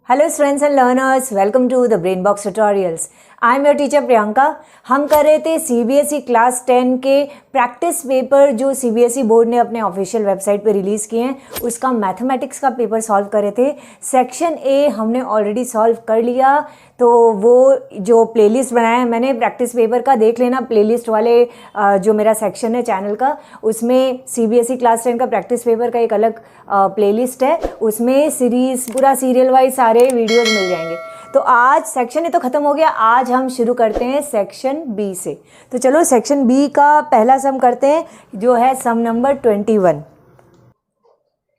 Hello students and learners, welcome to the Brainbox Tutorials. I am your teacher Priyanka. हम कर रहे थे CBSE class 10 के practice paper जो CBSE बोर्ड ने अपने ऑफिशियल वेबसाइट पे रिलीज़ किए हैं, उसका मैथमेटिक्स का पेपर सॉल्व कर रहे थे। सेक्शन ए हमने ऑलरेडी सॉल्व कर लिया, तो वो जो प्लेलिस्ट बनाया है मैंने प्रैक्टिस पेपर का, देख लेना प्लेलिस्ट वाले जो मेरा सेक्शन है चैनल का, उसमें CBSE क्लास 10 का प्रैक्टिस पेपर का एक अलग प्लेलिस्ट है, उसमें सीरीज़ पूरा सीरियल वाइज सारे वीडियोज़ मिल जाएंगे। तो आज सेक्शन ए तो ख़त्म हो गया, आज हम शुरू करते हैं सेक्शन बी से। तो चलो सेक्शन बी का पहला सम करते हैं, जो है सम नंबर 21।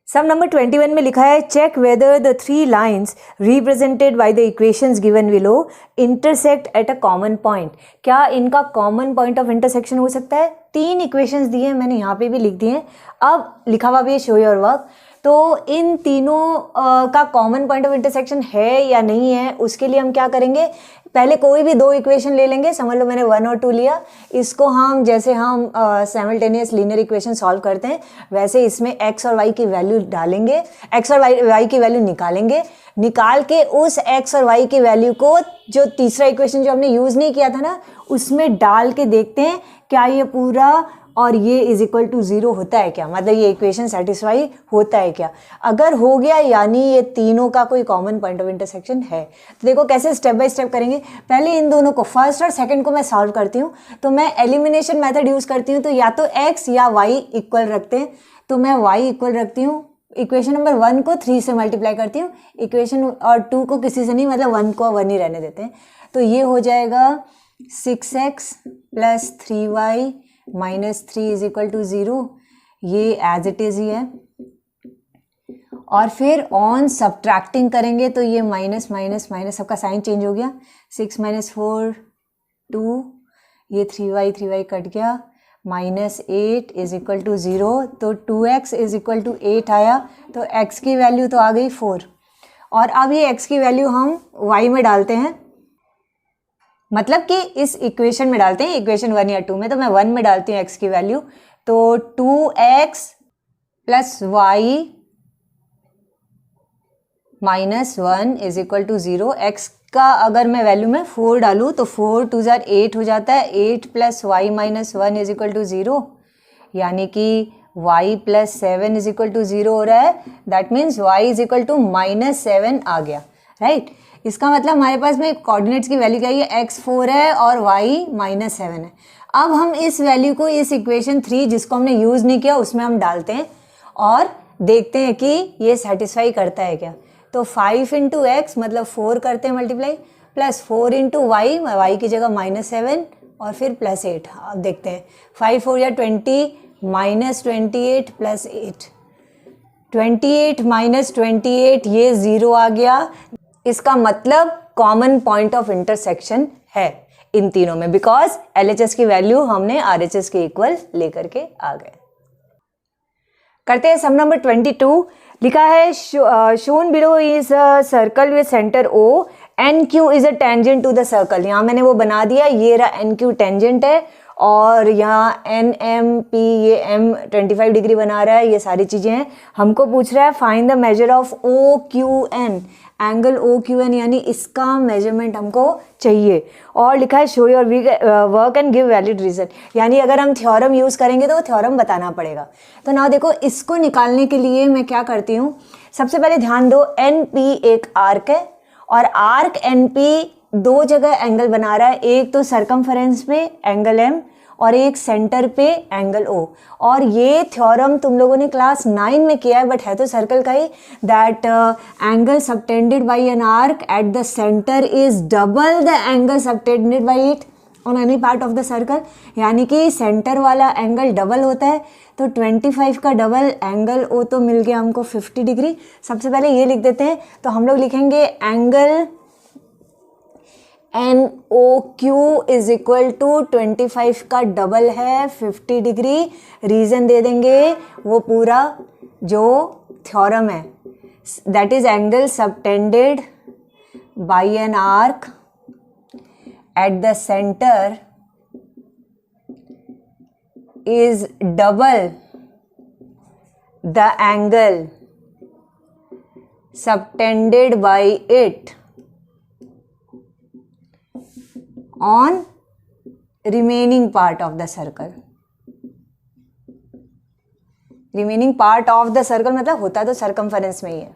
सम नंबर 21 में लिखा है, check whether the three lines represented by the equations given below intersect at a common point. क्या इनका कॉमन पॉइंट ऑफ इंटरसेक्शन हो सकता है? तीन इक्वेशंस दिए हैं, मैंने यहाँ पे भी लिख दिए हैं। अब लिखा हुआ भी है शो योर वर्क। तो इन तीनों का कॉमन पॉइंट ऑफ इंटरसेक्शन है या नहीं है, उसके लिए हम क्या करेंगे, पहले कोई भी दो इक्वेशन ले लेंगे। समझ लो मैंने 1 और 2 लिया, इसको हम जैसे हम साइमल्टेनियस लीनियर इक्वेशन सॉल्व करते हैं वैसे इसमें x और y की वैल्यू डालेंगे, x और y की वैल्यू निकालेंगे, निकाल के उस x और y की वैल्यू को जो तीसरा इक्वेशन जो हमने यूज़ नहीं किया था ना, उसमें डाल के देखते हैं क्या ये पूरा और ये इज इक्वल टू 0 होता है क्या, मतलब ये इक्वेशन सेटिस्फाई होता है क्या। अगर हो गया यानी ये तीनों का कोई कॉमन पॉइंट ऑफ इंटरसेक्शन है। तो देखो कैसे स्टेप बाय स्टेप करेंगे। पहले इन दोनों को, फर्स्ट और सेकंड को मैं सॉल्व करती हूँ। तो मैं एलिमिनेशन मेथड यूज़ करती हूँ, तो या तो x या y इक्वल रखते हैं, तो मैं y इक्वल रखती हूँ। इक्वेशन नंबर 1 को 3 से मल्टीप्लाई करती हूँ, इक्वेशन और 2 को किसी से नहीं, मतलब 1 को 1 ही रहने देते हैं। तो ये हो जाएगा 6x plus 3y minus 3 is equal to 0, ये एज इट इज़ ही है। और फिर ऑन सब्ट्रैक्टिंग करेंगे तो ये माइनस माइनस माइनस, सबका साइन चेंज हो गया। 6 माइनस 4 2, ये 3y कट गया, माइनस 8 इज इक्वल टू 0। तो 2x इज इक्वल टू 8 आया, तो x की वैल्यू तो आ गई 4। और अब ये x की वैल्यू हम y में डालते हैं, मतलब कि इस इक्वेशन में डालते हैं, इक्वेशन 1 या 2 में। तो मैं 1 में डालती हूँ x की वैल्यू, तो 2x plus y minus 1 is equal to 0। x का अगर मैं वैल्यू में 4 डालूँ तो 4 2 जार 8 हो जाता है, 8 plus Y minus 1 is equal to 0, यानी कि y plus 7 is equal to 0 हो रहा है। That means y is equal to minus 7 आ गया, राइट। इसका मतलब हमारे पास में कोऑर्डिनेट्स की वैल्यू क्या है, x 4 है और y माइनस 7 है। अब हम इस वैल्यू को इस इक्वेशन 3 जिसको हमने यूज़ नहीं किया उसमें हम डालते हैं और देखते हैं कि ये सेटिस्फाई करता है क्या। तो 5 इंटू एक्स मतलब 4 करते हैं मल्टीप्लाई, प्लस 4 इंटू वाई की जगह माइनस 7 और फिर प्लस 8। अब देखते हैं, 5 4 या 20, माइनस 28 प्लस 8, 28 माइनस 28, ये 0 आ गया। इसका मतलब कॉमन पॉइंट ऑफ इंटरसेक्शन है इन तीनों में, बिकॉज LHS की वैल्यू हमने RHS के इक्वल लेकर के आ गए। करते हैं सम नंबर 22। लिखा है, shown below is a circle with centre O, NQ is a tangent to the circle. यहाँ मैंने वो बना दिया, ये रहा NQ टेंजेंट है, और यहाँ NMP ये M 25 डिग्री बना रहा है, ये सारी चीज़ें हैं। हमको पूछ रहा है find the measure of OQN, angle OQN, यानी इसका मेजरमेंट हमको चाहिए। और लिखा है show your work and give valid reason, यानी अगर हम थ्योरम यूज़ करेंगे तो थ्योरम बताना पड़ेगा। तो ना देखो, इसको निकालने के लिए मैं क्या करती हूँ, सबसे पहले ध्यान दो, NP एक आर्क है और आर्क NP दो जगह एंगल बना रहा है, एक तो सरकमफेरेंस पे एंगल M और एक सेंटर पे एंगल O। और ये थ्योरम तुम लोगों ने क्लास 9 में किया है, बट है तो सर्कल का ही, that angle subtended by an arc at the centre is double the angle subtended by it on any part of the circle, यानी कि सेंटर वाला एंगल डबल होता है। तो 25 का डबल एंगल O तो मिल गया हमको 50 डिग्री। सबसे पहले ये लिख देते हैं, तो हम लोग लिखेंगे angle NOQ is equal to 25 का डबल है 50 डिग्री। रीज़न दे देंगे वो पूरा जो थ्योरम है, that is angle subtended by an arc at the centre is double the angle subtended by it on remaining part of the circle. Remaining part of the circle मतलब होता तो circumference में ही है।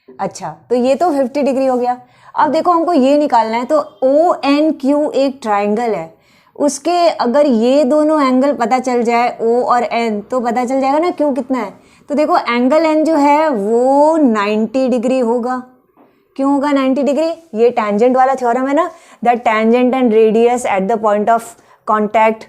अच्छा, तो ये तो 50 डिग्री हो गया। अब देखो हमको ये निकालना है, तो ओ एन क्यू एक ट्राइंगल है, उसके अगर ये दोनों एंगल पता चल जाए ओ और एन, तो पता चल जाएगा ना क्यू कितना है। तो देखो एंगल एन जो है वो 90 डिग्री होगा। क्यों होगा 90 डिग्री? ये टैंजेंट वाला थ्योरम है ना, the tangent and radius at the point of contact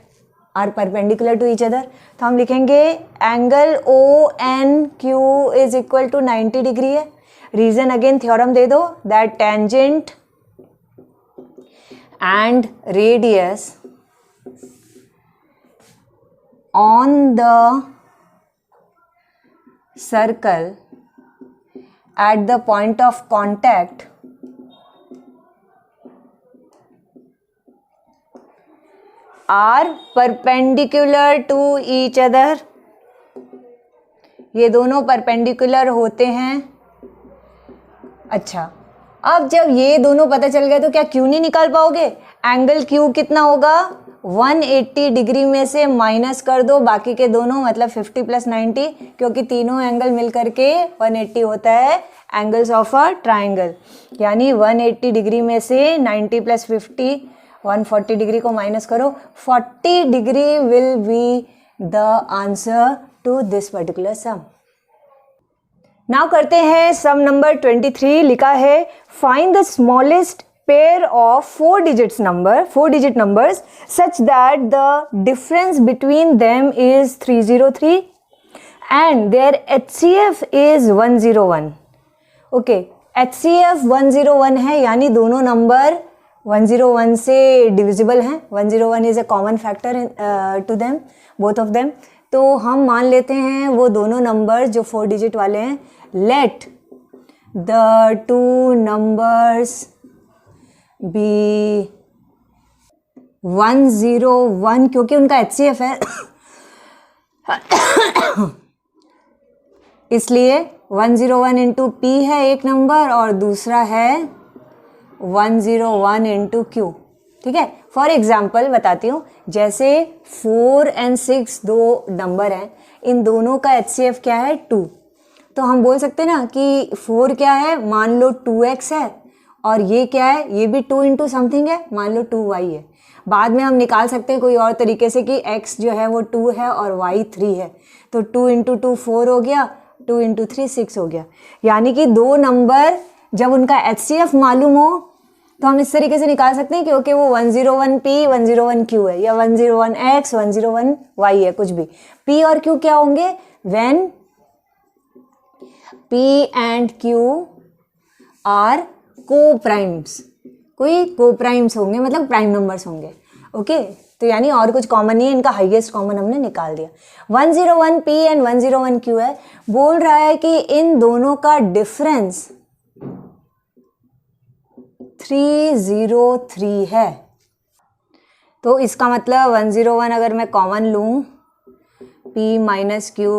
are perpendicular to each other. तो हम लिखेंगे angle O N Q is equal to 90 degree है। रीजन अगेन थ्योरम दे दो, that tangent and radius on the circle at the point of contact are perpendicular to each other. ये दोनों perpendicular होते हैं। अच्छा, अब जब ये दोनों पता चल गए तो क्या क्यू नहीं निकाल पाओगे? एंगल क्यू कितना होगा? 180 डिग्री में से माइनस कर दो बाकी के दोनों, मतलब 50 प्लस 90, क्योंकि तीनों एंगल मिल करके 180 होता है एंगल्स ऑफ अ ट्राइंगल। यानी 180 डिग्री में से 90 प्लस 50 140 डिग्री को माइनस करो, 40 degree will be the answer to this particular sum. Now करते हैं सम नंबर 23। लिखा है find the smallest pair of 4 digit numbers such that the difference between them is 303 and their HCF is 101. Okay, HCF 101 है, यानी दोनों number 101 से divisible हैं। 101 is a common factor to them, both of them. तो हम मान लेते हैं वो दोनों नंबर जो 4 डिजिट वाले हैं, let the two numbers be 101, क्योंकि उनका HCF है इसलिए 101 इंटू पी है एक नंबर और दूसरा है 101 इंटू क्यू। ठीक है, फॉर एग्जाम्पल बताती हूँ, जैसे 4 और 6 दो नंबर हैं, इन दोनों का HCF क्या है? 2। तो हम बोल सकते हैं ना कि 4 क्या है, मान लो 2x है, और ये क्या है, ये भी 2 इंटू समथिंग है, मान लो 2y है। बाद में हम निकाल सकते हैं कोई और तरीके से कि x जो है वो 2 है और y 3 है, तो 2 इंटू 2 4 हो गया, 2 इंटू 3 6 हो गया। यानी कि दो नंबर जब उनका HCF मालूम हो तो हम इस तरीके से निकाल सकते हैं, क्योंकि वो 101p 101q है, या 101x 101y है, कुछ भी। p और q क्या होंगे? When p and q are coprimes, कोई को प्राइम्स होंगे, मतलब प्राइम नंबर्स होंगे। ओके, तो यानी और कुछ कॉमन नहीं है, इनका हाईएस्ट कॉमन हमने निकाल दिया। 101p एंड 101q है। बोल रहा है कि इन दोनों का डिफरेंस 303 है। तो इसका मतलब 101 अगर मैं कॉमन लूँ, p माइनस क्यू,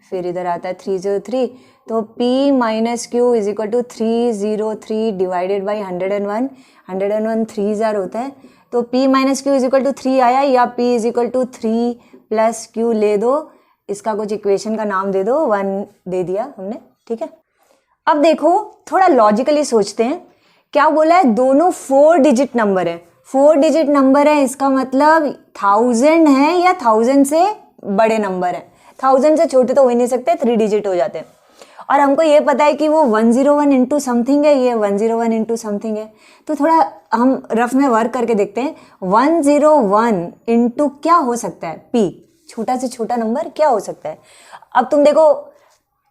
फिर इधर आता है 303, तो p minus q is equal to 303 divided by 101। 101 3 जार होता है, तो p minus q is equal to 3 आया, या p is equal to 3 plus q ले दो, इसका कुछ इक्वेशन का नाम दे दो, 1 दे दिया हमने। ठीक है, अब देखो थोड़ा लॉजिकली सोचते हैं। क्या बोला है? दोनों 4 डिजिट नंबर है। 4 डिजिट नंबर है, इसका मतलब 1000 है या 1000 से बड़े नंबर है। 1000 से छोटे तो हो ही नहीं सकते, 3 डिजिट हो जाते हैं। और हमको ये पता है कि वो 101 इंटू समथिंग है, ये 101 इंटू समथिंग है। तो थोड़ा हम रफ में वर्क करके देखते हैं। 101 इंटू क्या हो सकता है? p, छोटा से छोटा नंबर क्या हो सकता है? अब तुम देखो,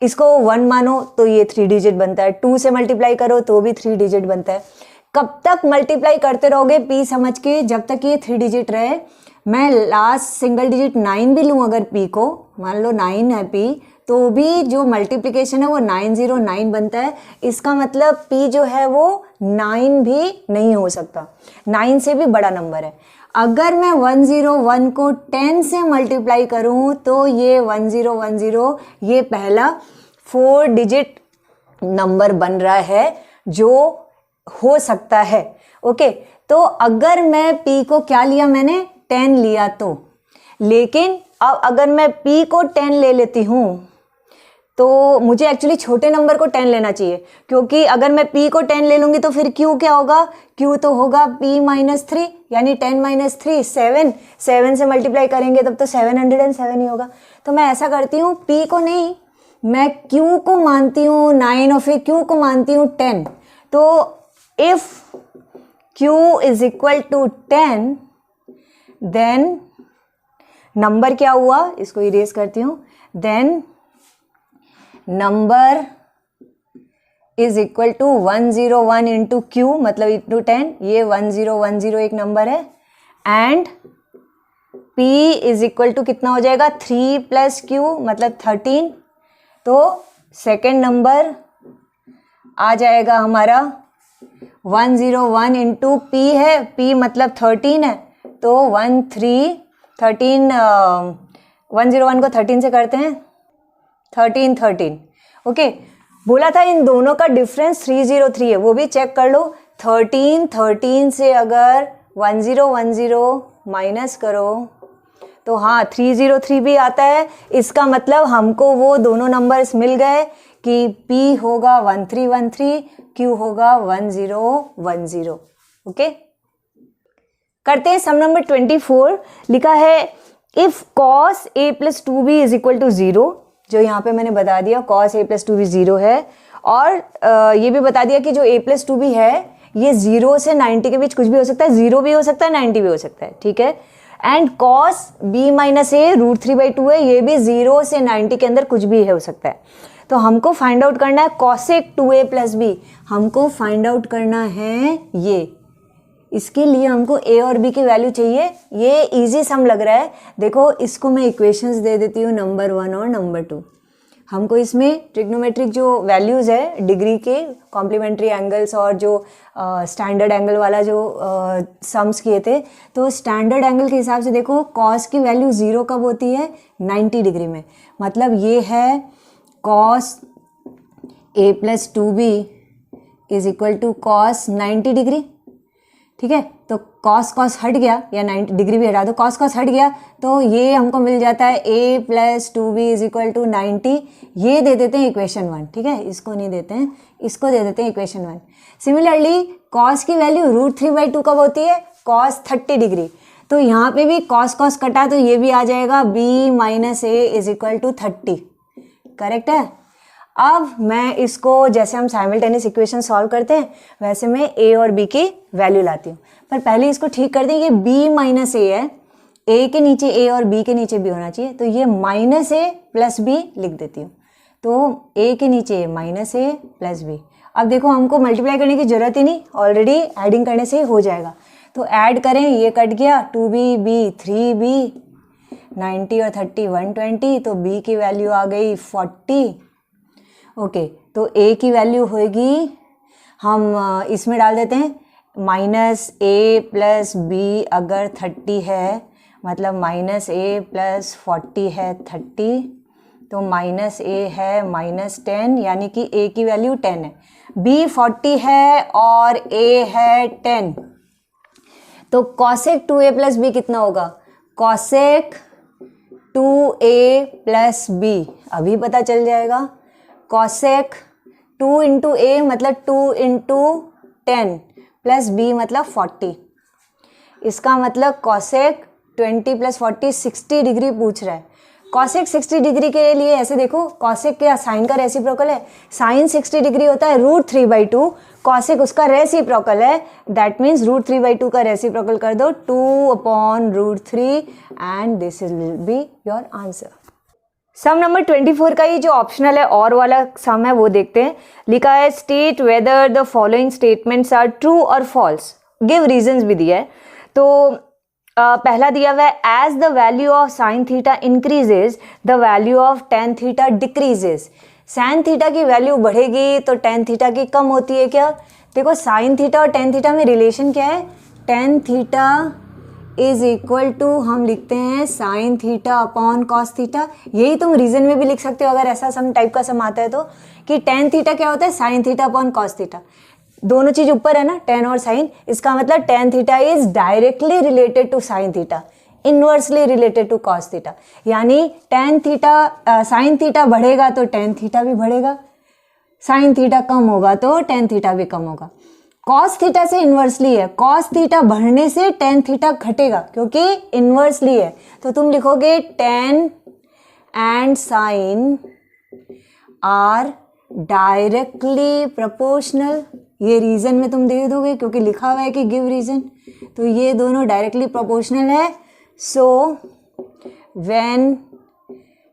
इसको 1 मानो तो ये 3 डिजिट बनता है, 2 से मल्टीप्लाई करो तो भी 3 डिजिट बनता है। कब तक मल्टीप्लाई करते रहोगे p समझ के? जब तक ये 3 डिजिट रहे। मैं लास्ट सिंगल डिजिट 9 भी लूँ अगर p को, मान लो 9 है p, तो भी जो मल्टीप्लिकेशन है वो 909 बनता है। इसका मतलब p जो है वो 9 भी नहीं हो सकता, 9 से भी बड़ा नंबर है। अगर मैं 101 को 10 से मल्टीप्लाई करूं तो ये 1010, ये पहला 4 डिजिट नंबर बन रहा है जो हो सकता है। ओके, तो अगर मैं p को क्या लिया, मैंने 10 लिया तो, लेकिन अब अगर मैं p को 10 ले लेती हूँ तो मुझे एक्चुअली छोटे नंबर को 10 लेना चाहिए, क्योंकि अगर मैं p को 10 ले लूँगी तो फिर q क्या होगा, q तो होगा p माइनस 3, यानी 10 माइनस 3 7, 7 से मल्टीप्लाई करेंगे तब तो 707 ही होगा। तो मैं ऐसा करती हूँ, p को नहीं, मैं q को मानती हूँ 9 और फिर q को मानती हूँ 10। तो if q is equal to 10 then number क्या हुआ, इसको इरेज करती हूँ, then number is equal to 101 into q, मतलब इंटू 10, ये 1010 एक नंबर है, and p is equal to कितना हो जाएगा, 3 प्लस क्यू मतलब 13। तो सेकेंड नंबर आ जाएगा हमारा 101 इंटू p है, p मतलब 13 है, तो 101 को 13 से करते हैं, 13। ओके, बोला था इन दोनों का डिफरेंस 303 है, वो भी चेक कर लो। 13 से अगर 1010 माइनस करो तो हाँ 303 भी आता है। इसका मतलब हमको वो दोनों नंबर्स मिल गए कि p होगा 1313, q होगा 1010। ओके, करते हैं सम नंबर 24। लिखा है if cos a plus 2b is equal to 0, जो यहाँ पे मैंने बता दिया cos a प्लस 2b 0 है, और ये भी बता दिया कि जो a प्लस 2b है ये 0 से 90 के बीच कुछ भी हो सकता है, 0 भी हो सकता है 90 भी हो सकता है, ठीक है। And cos b minus a √3/2 है, ये भी 0 से 90 के अंदर कुछ भी हो सकता है। तो हमको फाइंड आउट करना है cosec 2a प्लस b, हमको फाइंड आउट करना है ये। इसके लिए हमको a और b की वैल्यू चाहिए। ये इजी सम लग रहा है, देखो इसको मैं इक्वेशंस दे देती हूँ नंबर 1 और नंबर 2। हमको इसमें ट्रिग्नोमेट्रिक जो वैल्यूज़ है डिग्री के, कॉम्प्लीमेंट्री एंगल्स और जो स्टैंडर्ड एंगल वाला जो सम्स किए थे, तो स्टैंडर्ड एंगल के हिसाब से देखो कॉस की वैल्यू 0 कब होती है, 90 डिग्री में। मतलब ये है cos a plus 2b is equal to cos 90 degree, ठीक है। तो कॉस हट गया, या 90 डिग्री भी हटा दो, कॉस हट गया, तो ये हमको मिल जाता है a plus 2b is equal to 90। ये दे देते हैं इक्वेशन 1, ठीक है, इसको नहीं देते हैं, इसको दे देते हैं इक्वेशन 1। सिमिलरली कॉस की वैल्यू √3/2 कब होती है, कॉस 30 डिग्री। तो यहाँ पे भी कॉस कटा तो ये भी आ जाएगा b minus a is equal to 30, correct है। अब मैं इसको जैसे हम साइमल्टेनियस इक्वेशन सॉल्व करते हैं वैसे मैं a और b की वैल्यू लाती हूँ, पर पहले इसको ठीक कर दें। ये b माइनस a है, a के नीचे a और b के नीचे b होना चाहिए, तो ये माइनस a प्लस b लिख देती हूँ। तो a के नीचे माइनस a प्लस b। अब देखो हमको मल्टीप्लाई करने की ज़रूरत ही नहीं, ऑलरेडी एडिंग करने से ही हो जाएगा। तो ऐड करें, ये कट गया, 2b b 3b, 90 और 30 120, तो b की वैल्यू आ गई 40। ओके, तो a की वैल्यू होगी, हम इसमें डाल देते हैं, माइनस a प्लस b अगर 30 है, मतलब माइनस a प्लस 40 है 30, तो माइनस a है माइनस 10, यानी कि a की वैल्यू 10 है, b 40 है और a है 10। तो cosec 2a प्लस b कितना होगा, cosec 2a प्लस b अभी पता चल जाएगा। cosec 2 इंटू a मतलब 2 इंटू 10 प्लस b मतलब 40। इसका मतलब cosec 20 प्लस 40 60 डिग्री पूछ रहा है। cosec 60 डिग्री के लिए ऐसे देखो, cosec के साइन का रेसिप्रोकल है, साइन 60 डिग्री होता है √3/2, cosec उसका रेसिप्रोकल है, दैट मीन्स √3/2 का रेसिप्रोकल कर दो 2/√3 and this will be your answer. Sum number 24 का ये जो ऑप्शनल है और वाला सम है वो देखते हैं। लिखा है state whether the following statements are true और फॉल्स, गिव रीजंस भी दिया है। तो पहला दिया हुआ है as the value of sine theta increases the value of tan theta decreases. Sine theta की वैल्यू बढ़ेगी तो टेन थीटा की कम होती है क्या। देखो साइन थीटा और टेन थीटा में रिलेशन क्या है, tan theta is equal to हम लिखते हैं sine theta upon cos theta. यही तुम रीजन में भी लिख सकते हो अगर ऐसा सम टाइप का सम आता है तो, कि टेन थीटा क्या होता है, sign theta upon cos theta. दोनों चीज ऊपर है ना, टेन और साइन, इसका मतलब tan theta is directly related to sine theta, inversely related to cos theta. यानी टेन थीटा साइन थीटा बढ़ेगा तो टेन थीटा भी बढ़ेगा, साइन थीटा कम होगा तो टेन थीटा भी कम होगा। कॉस थीटा से इनवर्सली है, कॉस थीटा बढ़ने से टेन थीटा घटेगा क्योंकि इनवर्सली है। तो तुम लिखोगे tan and sine are directly proportional. ये रीजन में तुम दे दोगे क्योंकि लिखा हुआ है कि गिव रीजन, तो ये दोनों डायरेक्टली प्रोपोर्शनल है। So when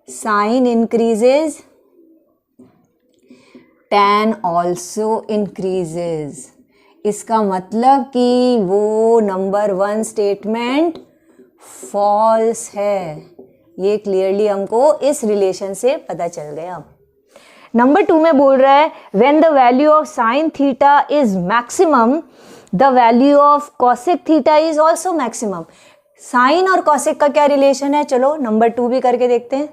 sine increases tan also increases। इसका मतलब कि वो नंबर 1 स्टेटमेंट फॉल्स है। ये क्लियरली हमको इस रिलेशन से पता चल गया। नंबर 2 में बोल रहा है when the value of sine theta is maximum the value of cosec theta is also maximum. Sine और कॉसेक का क्या रिलेशन है, चलो नंबर 2 भी करके देखते हैं।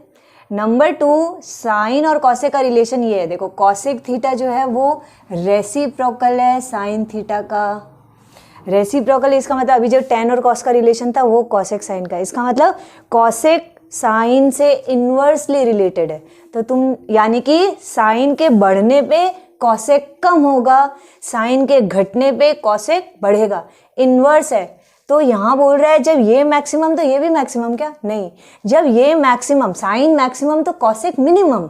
नंबर 2 साइन और कॉसेक का रिलेशन ये है, देखो कॉसेक थीटा जो है वो रेसिप्रोकल है साइन थीटा का। रेसिप्रोकल इसका मतलब अभी जो टेन और कॉस का रिलेशन था वो कॉसेक साइन का, इसका मतलब कॉसेक साइन से इनवर्सली रिलेटेड है। तो तुम यानी कि साइन के बढ़ने पे कॉसेक कम होगा, साइन के घटने पे कॉसेक बढ़ेगा, इनवर्स है। तो यहाँ बोल रहा है जब ये मैक्सिमम तो ये भी मैक्सिमम, क्या नहीं, जब ये मैक्सिमम साइन मैक्सिमम तो कॉसेक मिनिमम,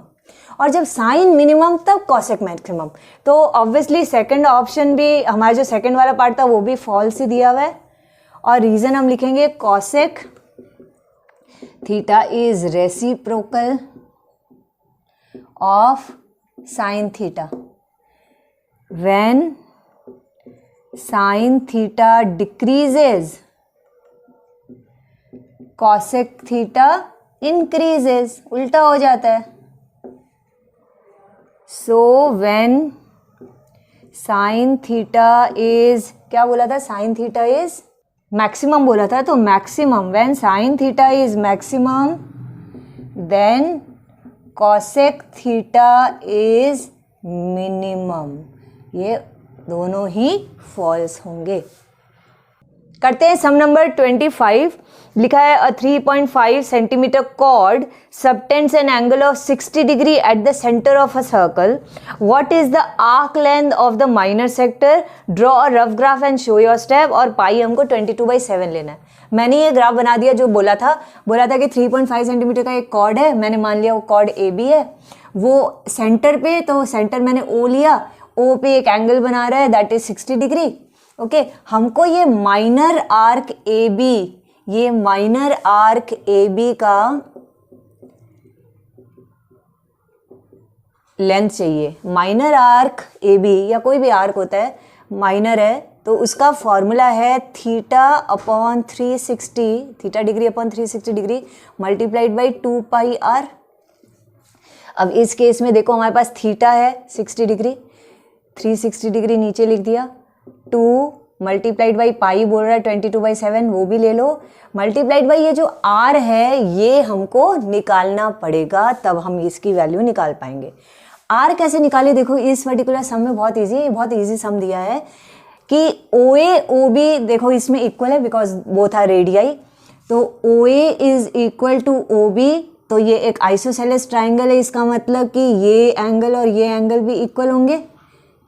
और जब साइन मिनिमम तब कॉसेक मैक्सिमम। तो ऑब्वियसली सेकंड ऑप्शन भी, हमारा जो सेकंड वाला पार्ट था वो भी फॉल्स ही दिया हुआ है। और रीजन हम लिखेंगे cosec theta is reciprocal of sine theta. When sine theta decreases cosec theta increases, उल्टा हो जाता है। So when sine theta is, क्या बोला था, साइन थीटा इज मैक्सिमम बोला था, तो maximum when sine theta is maximum then cosec theta is minimum. ये दोनों ही फॉल्स होंगे। करते हैं सम नंबर 25। लिखा है a 3.5 centimetre chord subtends an angle of 60 degree at the centre of a circle. What is the arc length of the minor sector? Draw a rough graph and show your step. और pi हमको 22/7 लेना है। मैंने ये graph बना दिया, जो बोला था कि 3.5 सेंटीमीटर का एक कॉर्ड है, मैंने मान लिया वो कॉर्ड ए बी है, वो सेंटर पे, तो सेंटर मैंने ओ लिया, ओ पे एक एंगल बना रहा है दैट इज 60 डिग्री। ओके, हमको ये माइनर आर्क ए बी, ये माइनर आर्क ए बी का लेंथ चाहिए। माइनर आर्क ए बी या कोई भी आर्क होता है, माइनर है तो उसका फॉर्मूला है theta upon 360, theta degree upon 360 degree multiplied by 2 pi r. अब इस केस में देखो हमारे पास थीटा है 60 डिग्री, 360 डिग्री नीचे लिख दिया, 2 मल्टीप्लाइड बाई पाई बोल रहा है 22/7, वो भी ले लो, मल्टीप्लाइड बाई ये जो आर है ये हमको निकालना पड़ेगा, तब हम इसकी वैल्यू निकाल पाएंगे। आर कैसे निकाले, देखो इस पर्टिकुलर सम में बहुत इजी सम दिया है कि ओ ए ओ बी देखो इसमें इक्वल है बिकॉज बोथ आर रेडियाई, तो O A is equal to O B, तो ये एक आइसोसेलेस ट्राइंगल है, इसका मतलब कि ये एंगल और ये एंगल भी इक्वल होंगे।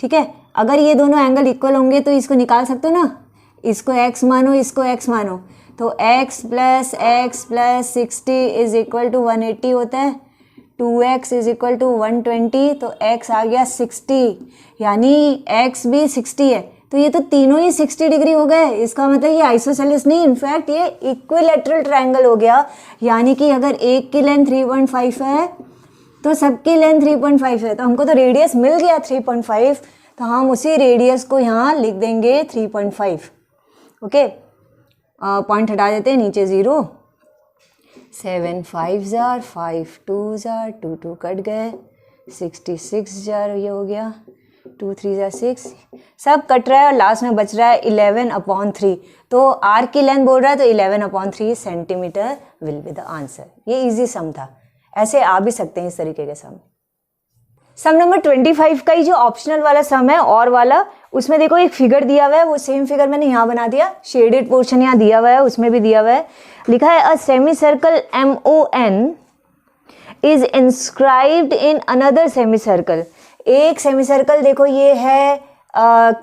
ठीक है, अगर ये दोनों एंगल इक्वल होंगे तो इसको निकाल सकते हो ना, इसको x मानो, इसको x मानो, तो x plus 60 is equal to 180 होता है, 2x इज इक्वल टू 120, तो x आ गया 60, यानी x भी 60 है, तो ये तो तीनों ही 60 डिग्री हो गए। इसका मतलब ये आइसोसेलेस नहीं, इनफैक्ट ये इक्विलैटरल ट्रायंगल हो गया, यानी कि अगर एक की लेंथ 3.5 है तो सबकी लेंथ 3.5 है, तो हमको तो रेडियस मिल गया 3.5, तो हम उसी रेडियस को यहाँ लिख देंगे 3.5। ओके, पॉइंट हटा देते हैं, नीचे 0, 7 5 जार, 5 2 जार, 2 2 कट गए, 66 जार ये हो गया, 2 3 जार 6, सब कट रहा है और लास्ट में बच रहा है 11/3। तो आर्क की लेंथ बोल रहा है तो 11/3 centimetre will be the answer. ये इजी सम था, ऐसे आ भी सकते हैं इस तरीके के सम। सम नंबर 25 का ही जो ऑप्शनल वाला सम है और वाला, उसमें देखो एक फिगर दिया हुआ है, वो सेम फिगर मैंने यहाँ बना दिया, शेडेड पोर्शन यहाँ दिया हुआ है, उसमें भी दिया हुआ है, लिखा है a semi circle MON is inscribed in another semi circle. एक सेमी सर्कल देखो ये है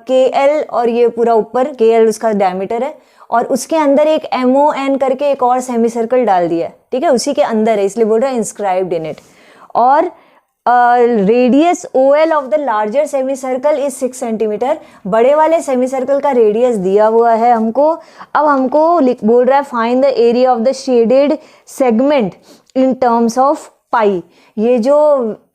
KL और ये पूरा ऊपर KL उसका डायमीटर है, और उसके अंदर एक MON करके एक और सेमी सर्कल डाल दिया है, ठीक है, उसी के अंदर है, इसलिए बोल रहा है इंस्क्राइब्ड इन इट। और radius OL of the larger semi circle is 6 centimetre. बड़े वाले सेमी सर्कल का रेडियस दिया हुआ है हमको। अब हमको बोल रहा है find the area of the shaded segment in terms of pi. ये जो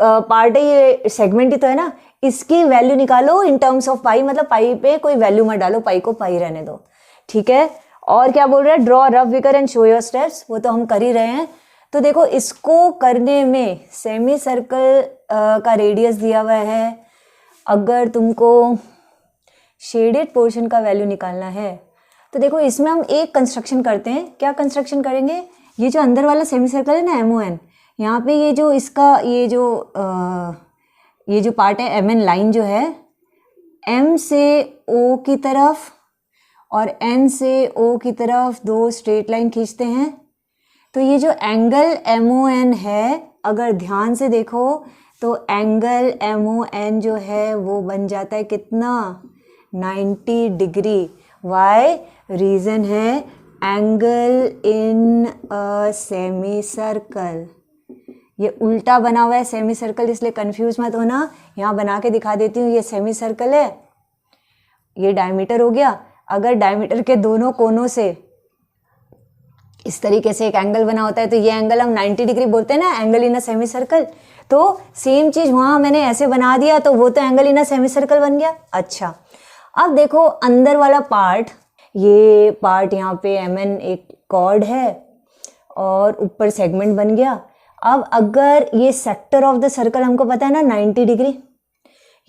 पार्ट है ये सेगमेंट ही तो है ना, इसकी वैल्यू निकालो इन टर्म्स ऑफ पाई, मतलब पाई पे कोई वैल्यू मत डालो, पाई को पाई रहने दो, ठीक है। और क्या बोल रहा है, draw rough figure and show your steps, वो तो हम कर ही रहे हैं। तो देखो इसको करने में सेमी सर्कल का रेडियस दिया हुआ है, अगर तुमको शेडेड पोर्शन का वैल्यू निकालना है तो देखो इसमें हम एक कंस्ट्रक्शन करते हैं। क्या कंस्ट्रक्शन करेंगे, ये जो अंदर वाला सेमी सर्कल है ना MON, यहाँ पे ये जो इसका ये जो पार्ट है MN लाइन जो है, M से O की तरफ और N से O की तरफ दो स्ट्रेट लाइन खींचते हैं। तो ये जो एंगल MON है, अगर ध्यान से देखो तो एंगल MON जो है वो बन जाता है कितना, 90 डिग्री। वाई, रीज़न है angle in a semi circle, ये उल्टा बना हुआ है सेमी सर्कल, इसलिए कंफ्यूज मत होना। यहाँ बना के दिखा देती हूँ, ये सेमी सर्कल है, ये डायमीटर हो गया। अगर डायमीटर के दोनों कोनों से इस तरीके से एक एंगल बना होता है तो ये एंगल हम 90 डिग्री बोलते हैं ना, angle in a semi circle. तो सेम चीज़ वहाँ मैंने ऐसे बना दिया तो वो तो angle in a semi circle बन गया। अच्छा, अब देखो अंदर वाला पार्ट, ये पार्ट यहाँ पे MN एक कॉर्ड है और ऊपर सेगमेंट बन गया। अब अगर ये सेक्टर ऑफ द सर्कल हमको पता है ना 90 डिग्री,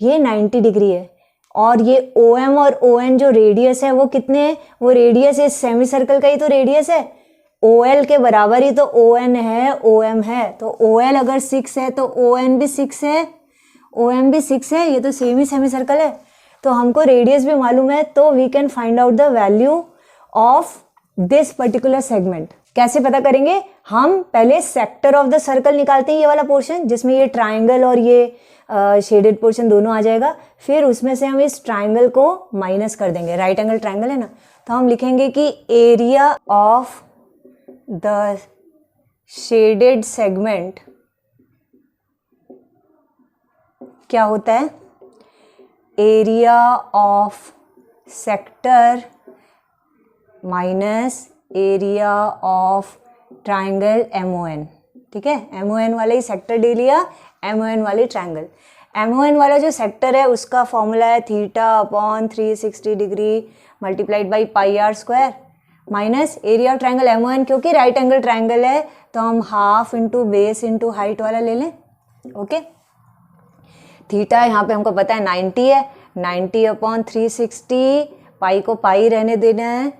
ये 90 डिग्री है, और ये OM और ON जो रेडियस है वो कितने हैं, वो रेडियस इस सेमी सर्कल का ही तो रेडियस है, OL के बराबर ही तो ON है, OM है। तो OL अगर 6 है तो ON भी 6 है, OM भी 6 है, ये तो सेम ही सेमी सर्कल है। तो हमको रेडियस भी मालूम है, तो we can find out the value of this particular segment. कैसे पता करेंगे, हम पहले सेक्टर ऑफ द सर्कल निकालते हैं, ये वाला पोर्शन जिसमें ये ट्राइंगल और ये शेडेड पोर्शन दोनों आ जाएगा, फिर उसमें से हम इस ट्राइंगल को माइनस कर देंगे, राइट एंगल ट्राइंगल है ना, तो हम लिखेंगे कि area of the shaded segment क्या होता है, area of sector minus area of triangle MON, ठीक है। MON वाला ही सेक्टर ले लिया, MON वाले ट्राइंगल। MON वाला जो सेक्टर है उसका फॉर्मूला है θ/360 degree multiplied by πr² minus area of triangle MON, क्योंकि राइट एंगल ट्राइंगल है तो हम half into base into height वाला ले लें, ओके। थीटा यहाँ पे हमको पता है 90 है, 90/360, पाई को पाई रहने देना है,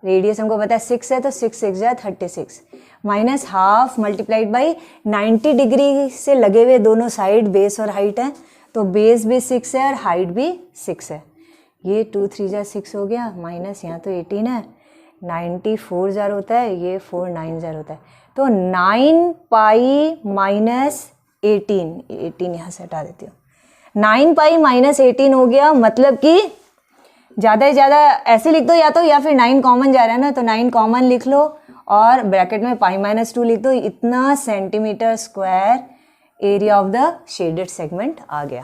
रेडियस हमको पता है 6 है तो 6 6 जा 36 minus half multiplied by 90 degree से लगे हुए दोनों साइड बेस और हाइट है, तो बेस भी 6 है और हाइट भी 6 है। ये 2 3 जा 6 हो गया, माइनस यहाँ तो 18 है, 90 4 जार होता है, ये 4 9 जार होता है, तो 9 पाई माइनस 18 यहाँ से हटा देती हूँ, 9 पाई माइनस 18 हो गया। मतलब कि ज़्यादा से ज़्यादा ऐसे लिख दो या फिर 9 कॉमन जा रहा है ना, तो 9 कॉमन लिख लो और ब्रैकेट में π-2 लिख दो, इतना centimetre square area of the shaded segment आ गया।